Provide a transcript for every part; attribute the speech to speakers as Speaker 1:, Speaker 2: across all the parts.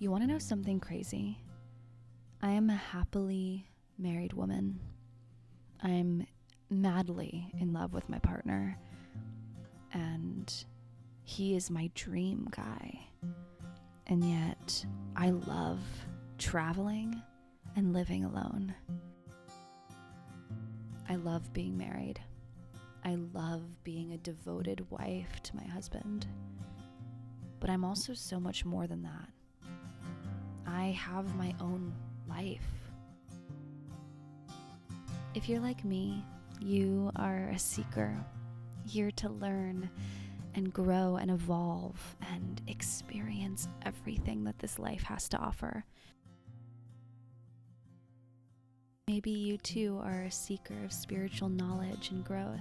Speaker 1: You want to know something crazy? I am a happily married woman. I'm madly in love with my partner, and he is my dream guy. And yet, I love traveling and living alone. I love being married. I love being a devoted wife to my husband. But I'm also so much more than that. I have my own life. If you're like me, you are a seeker, here to learn and grow and evolve and experience everything that this life has to offer. Maybe you too are a seeker of spiritual knowledge and growth.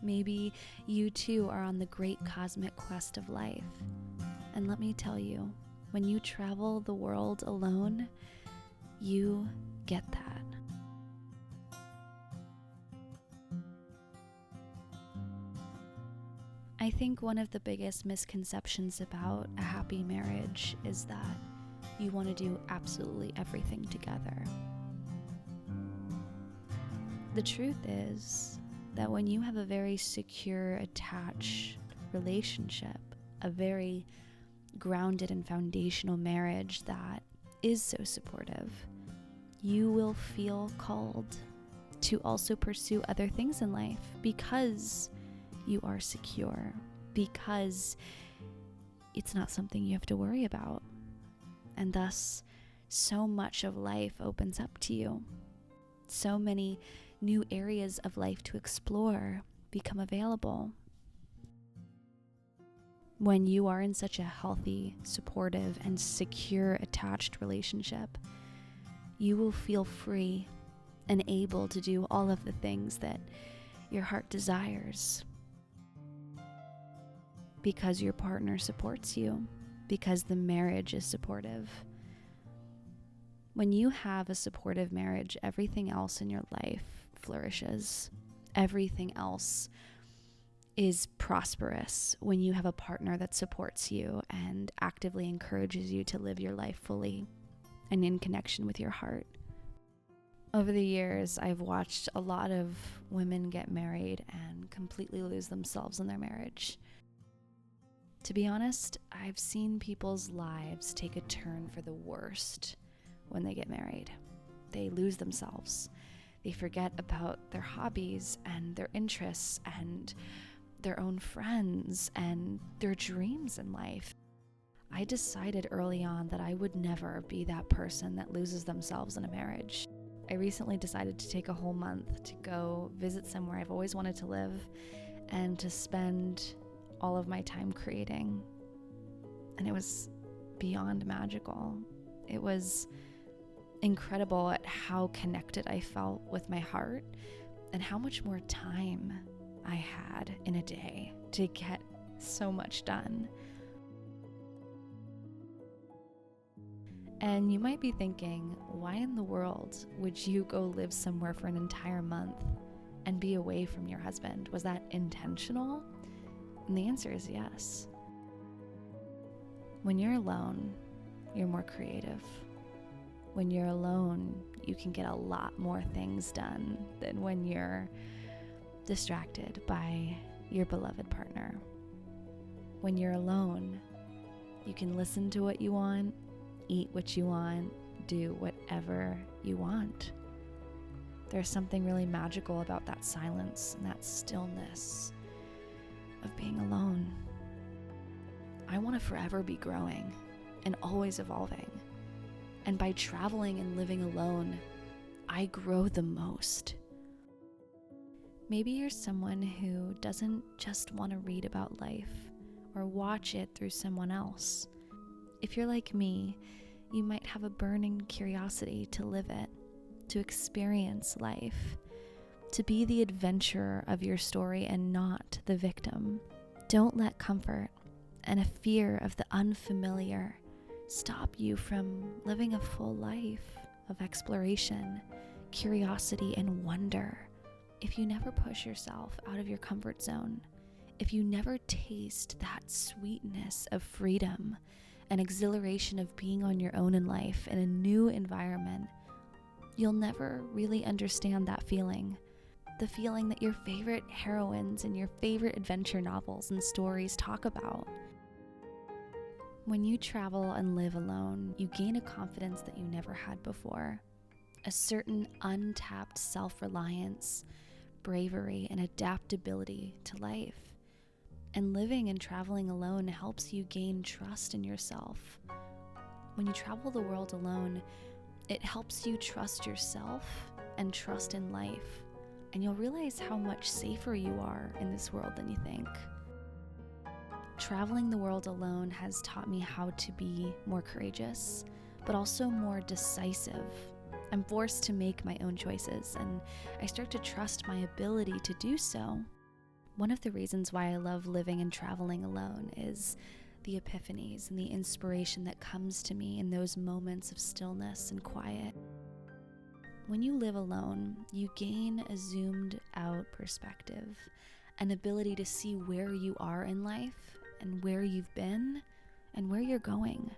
Speaker 1: Maybe you too are on the great cosmic quest of life. And let me tell you, when you travel the world alone, you get that. I think one of the biggest misconceptions about a happy marriage is that you want to do absolutely everything together. The truth is that when you have a very secure, attached relationship, a very grounded and foundational marriage that is so supportive, you will feel called to also pursue other things in life because you are secure, because it's not something you have to worry about. And thus, so much of life opens up to you. So many new areas of life to explore become available. When you are in such a healthy, supportive, and secure attached relationship, you will feel free and able to do all of the things that your heart desires. Because your partner supports you, because the marriage is supportive. When you have a supportive marriage, everything else in your life flourishes. Everything else is prosperous when you have a partner that supports you and actively encourages you to live your life fully and in connection with your heart. Over the years, I've watched a lot of women get married and completely lose themselves in their marriage. To be honest, I've seen people's lives take a turn for the worst when they get married. They lose themselves. They forget about their hobbies and their interests and their own friends and their dreams in life. I decided early on that I would never be that person that loses themselves in a marriage. I recently decided to take a whole month to go visit somewhere I've always wanted to live and to spend all of my time creating. And it was beyond magical. It was incredible at how connected I felt with my heart and how much more time I had in a day to get so much done. And you might be thinking, why in the world would you go live somewhere for an entire month and be away from your husband? Was that intentional? And the answer is yes. When you're alone, you're more creative. When you're alone, you can get a lot more things done than when you're distracted by your beloved partner. When you're alone, you can listen to what you want, eat what you want, do whatever you want. There's something really magical about that silence and that stillness of being alone. I want to forever be growing and always evolving. And by traveling and living alone, I grow the most. Maybe you're someone who doesn't just want to read about life or watch it through someone else. If you're like me, you might have a burning curiosity to live it, to experience life, to be the adventurer of your story and not the victim. Don't let comfort and a fear of the unfamiliar stop you from living a full life of exploration, curiosity, and wonder. If you never push yourself out of your comfort zone, if you never taste that sweetness of freedom and exhilaration of being on your own in life in a new environment, you'll never really understand that feeling. The feeling that your favorite heroines and your favorite adventure novels and stories talk about. When you travel and live alone, you gain a confidence that you never had before, a certain untapped self-reliance, bravery, and adaptability to life. And living and traveling alone helps you gain trust in yourself. When you travel the world alone, it helps you trust yourself and trust in life. And you'll realize how much safer you are in this world than you think. Traveling the world alone has taught me how to be more courageous, but also more decisive. I'm forced to make my own choices, and I start to trust my ability to do so. One of the reasons why I love living and traveling alone is the epiphanies and the inspiration that comes to me in those moments of stillness and quiet. When you live alone, you gain a zoomed out perspective, an ability to see where you are in life and where you've been and where you're going.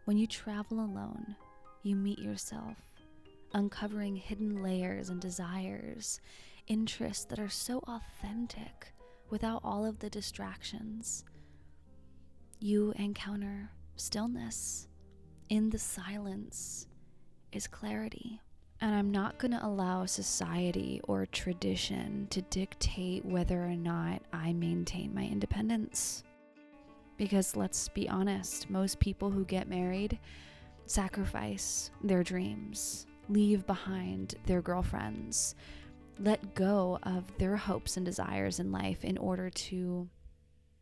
Speaker 1: When you travel alone, you meet yourself, uncovering hidden layers and desires, interests that are so authentic without all of the distractions. You encounter stillness. In the silence is clarity. And I'm not going to allow society or tradition to dictate whether or not I maintain my independence. Because let's be honest, most people who get married sacrifice their dreams, leave behind their girlfriends, let go of their hopes and desires in life in order to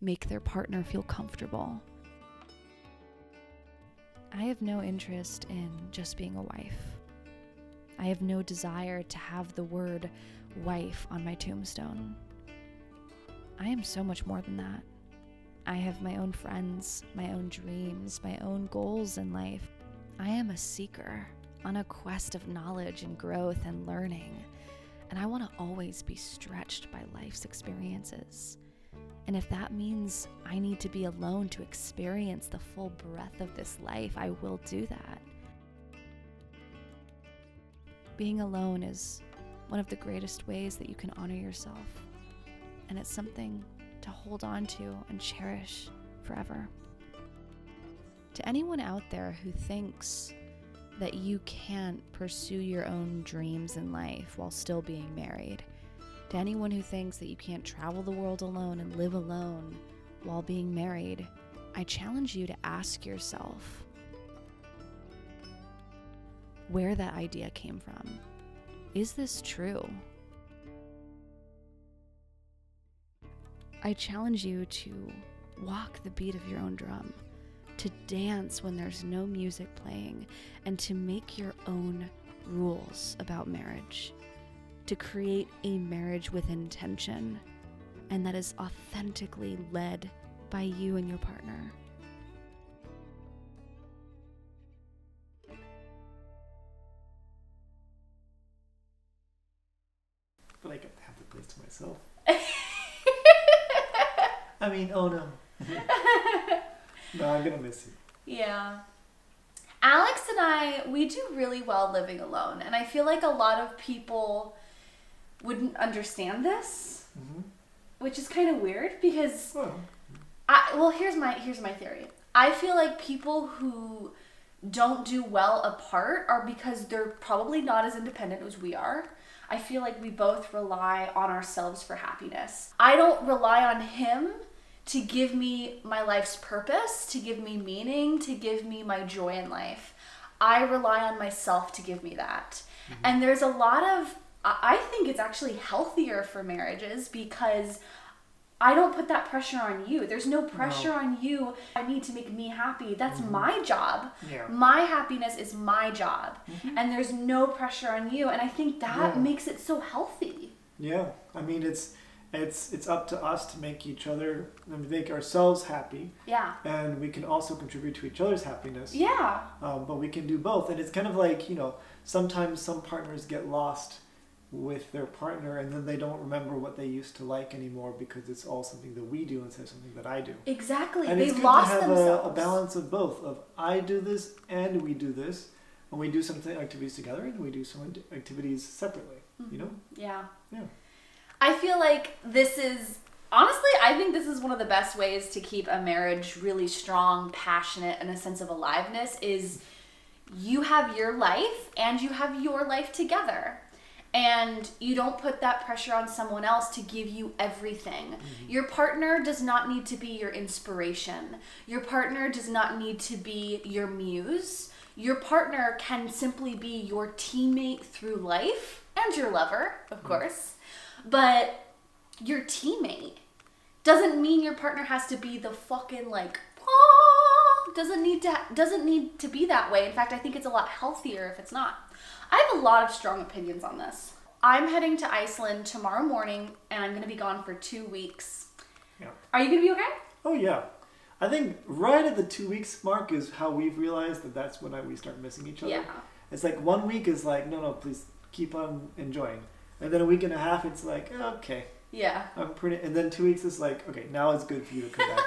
Speaker 1: make their partner feel comfortable. I have no interest in just being a wife. I have no desire to have the word wife on my tombstone. I am so much more than that. I have my own friends, my own dreams, my own goals in life. I am a seeker on a quest of knowledge and growth and learning. And I want to always be stretched by life's experiences. And if that means I need to be alone to experience the full breadth of this life, I will do that. Being alone is one of the greatest ways that you can honor yourself. And it's something to hold on to and cherish forever. To anyone out there who thinks that you can't pursue your own dreams in life while still being married, to anyone who thinks that you can't travel the world alone and live alone while being married, I challenge you to ask yourself where that idea came from. Is this true? I challenge you to walk the beat of your own drum, to dance when there's no music playing, and to make your own rules about marriage, to create a marriage with intention, and that is authentically led by you and your partner.
Speaker 2: But I get to have the place to myself. I mean, oh no. No, I'm gonna miss you.
Speaker 3: Yeah. Alex and I, we do really well living alone. And I feel like a lot of people wouldn't understand this, which is kind of weird because, here's my theory. I feel like people who don't do well apart are because they're probably not as independent as we are. I feel like we both rely on ourselves for happiness. I don't rely on him to give me my life's purpose, to give me meaning, to give me my joy in life. I rely on myself to give me that. And there's a lot of, I think it's actually healthier for marriages because I don't put that pressure on you. There's no pressure on you. I need to make me happy. That's my job. Yeah. My happiness is my job. And there's no pressure on you. And I think that makes it so healthy.
Speaker 2: Yeah. I mean, it's up to us to make each other, make ourselves happy. Yeah. And we can also contribute to each other's happiness. Yeah. But we can do both. And it's kind of like, sometimes some partners get lost with their partner, and then they don't remember what they used to like anymore because it's all something that we do instead of something that I do.
Speaker 3: Exactly.
Speaker 2: And it's good to have a balance of both, of I do this and we do this, and we do some activities together and we do some activities separately, you know?
Speaker 3: Yeah.
Speaker 2: Yeah.
Speaker 3: I feel like this is, honestly, I think this is one of the best ways to keep a marriage really strong, passionate, and a sense of aliveness is you have your life and you have your life together. And you don't put that pressure on someone else to give you everything. Mm-hmm. Your partner does not need to be your inspiration. Your partner does not need to be your muse. Your partner can simply be your teammate through life and your lover, of course. But your teammate doesn't mean your partner has to be the fucking like, doesn't need to be that way. In fact, I think it's a lot healthier if it's not. I have a lot of strong opinions on this. I'm heading to Iceland tomorrow morning, and I'm going to be gone for 2 weeks.
Speaker 2: Yeah.
Speaker 3: Are you going to be okay?
Speaker 2: Oh, yeah. I think right at the 2 weeks mark is how we've realized that that's when we start missing each other.
Speaker 3: Yeah.
Speaker 2: It's like 1 week is like, no, please keep on enjoying. And then a week and a half, it's like, okay.
Speaker 3: Yeah.
Speaker 2: And then 2 weeks is like, okay, now it's good for you to come back.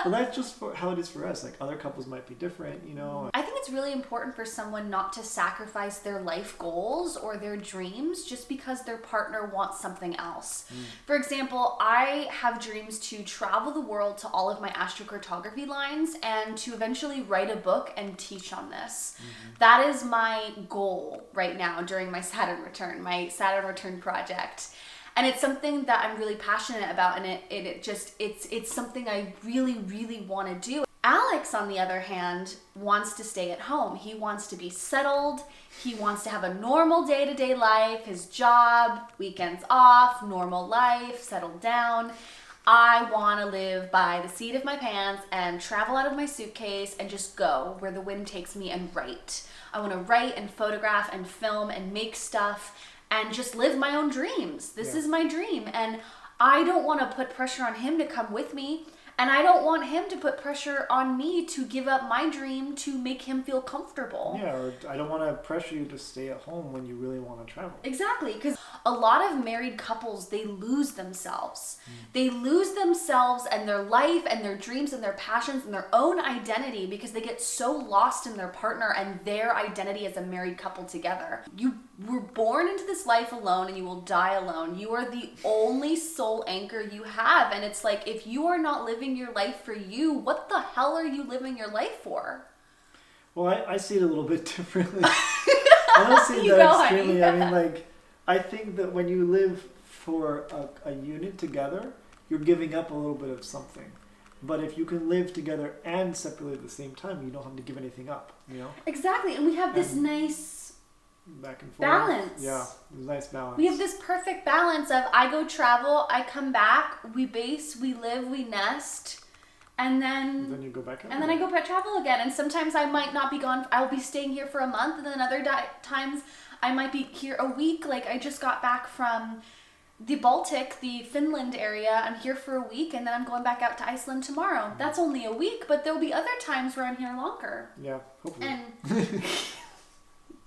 Speaker 2: Well, that's just how it is for us. Like, other couples might be different, you know.
Speaker 3: I think it's really important for someone not to sacrifice their life goals or their dreams just because their partner wants something else. For example, I have dreams to travel the world to all of my astrocartography lines and to eventually write a book and teach on this. That is my goal right now during my Saturn return project. And it's something that I'm really passionate about, and it's something I really, really want to do. Alex, on the other hand, wants to stay at home. He wants to be settled. He wants to have a normal day-to-day life, his job, weekends off, normal life, settled down. I want to live by the seat of my pants and travel out of my suitcase and just go where the wind takes me and write. I want to write and photograph and film and make stuff and just live my own dreams. This is my dream. And I don't want to put pressure on him to come with me. And I don't want him to put pressure on me to give up my dream to make him feel comfortable.
Speaker 2: Yeah, or I don't want to pressure you to stay at home when you really want to travel.
Speaker 3: Exactly, because a lot of married couples, they lose themselves. They lose themselves and their life and their dreams and their passions and their own identity because they get so lost in their partner and their identity as a married couple together. You were born into this life alone and you will die alone. You are the only soul anchor you have. And it's like, if you are not living your life for you, what the hell are you living your life for?
Speaker 2: Well, I see it a little bit differently. I don't see that extremely. I mean, like, I think that when you live for a unit together, you're giving up a little bit of something. But if you can live together and separately at the same time, you don't have to give anything up, you know?
Speaker 3: Exactly, and we have this nice
Speaker 2: back and forth
Speaker 3: balance.
Speaker 2: Yeah, nice balance.
Speaker 3: We have this perfect balance of I go travel, I come back, we base, we live, we nest, and then
Speaker 2: you go back
Speaker 3: and then I go back travel again. And sometimes I might not be gone. I'll be staying here for a month, and then other times I might be here a week. Like I just got back from the Baltic, the Finland area. I'm here for a week, and then I'm going back out to Iceland tomorrow. That's only a week, but there'll be other times where I'm here longer.
Speaker 2: Yeah, hopefully.
Speaker 3: And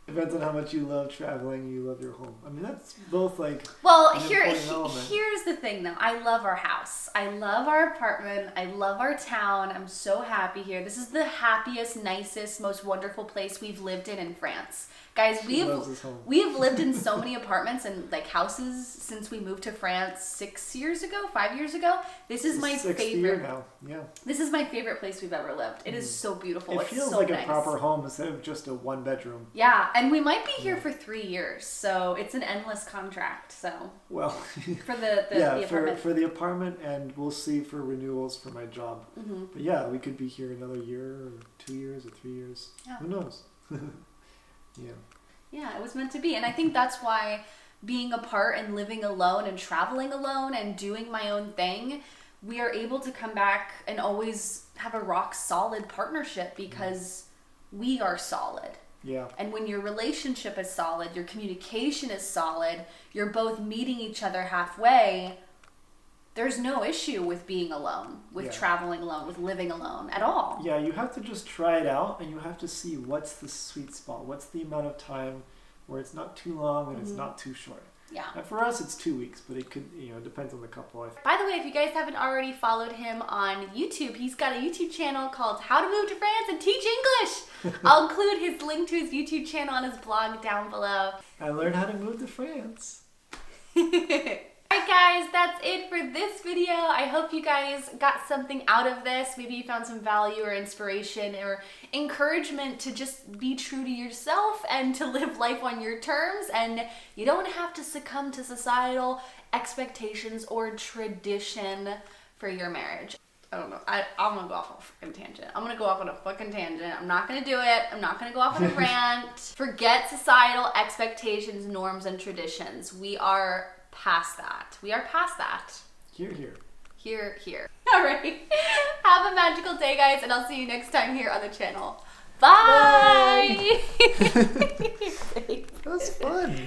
Speaker 2: depends on how much you love traveling, you love your home. I mean, that's both like.
Speaker 3: Well, here's the thing though. I love our house. I love our apartment. I love our town. I'm so happy here. This is the happiest, nicest, most wonderful place we've lived in France. Guys, we have lived in so many apartments and like houses since we moved to France 5 years ago. This is my favorite now. Yeah. This is my favorite place we've ever lived. It is so beautiful.
Speaker 2: It feels so like nice. A proper home instead of just a 1-bedroom.
Speaker 3: Yeah, and we might be here for 3 years, so it's an endless contract. So
Speaker 2: well,
Speaker 3: for the apartment.
Speaker 2: for the apartment, and we'll see for renewals for my job. Mm-hmm. But yeah, we could be here another year, or 2 years, or 3 years. Yeah. Who knows? Yeah.
Speaker 3: Yeah, it was meant to be. And I think that's why being apart and living alone and traveling alone and doing my own thing, we are able to come back and always have a rock solid partnership because we are solid.
Speaker 2: Yeah. And
Speaker 3: when your relationship is solid, your communication is solid, you're both meeting each other halfway, there's no issue with being alone, with traveling alone, with living alone at all.
Speaker 2: Yeah, you have to just try it out, and you have to see what's the sweet spot. What's the amount of time where it's not too long and it's not too short.
Speaker 3: Yeah.
Speaker 2: For us, it's 2 weeks, but it could, it depends on the couple.
Speaker 3: By the way, if you guys haven't already followed him on YouTube, he's got a YouTube channel called How to Move to France and Teach English. I'll include his link to his YouTube channel on his blog down below.
Speaker 2: I learned how to move to France.
Speaker 3: Alright guys, that's it for this video. I hope you guys got something out of this. Maybe you found some value or inspiration or encouragement to just be true to yourself and to live life on your terms, and you don't have to succumb to societal expectations or tradition for your marriage. I don't know. I'm gonna go off on a fucking tangent. I'm gonna go off on a fucking tangent. I'm not gonna do it. I'm not gonna go off on a rant. Forget societal expectations, norms, and traditions. We are past that. We are past that.
Speaker 2: Here, here.
Speaker 3: Here, here. All right. Have a magical day, guys, and I'll see you next time here on the channel. Bye.
Speaker 2: Bye. That was fun.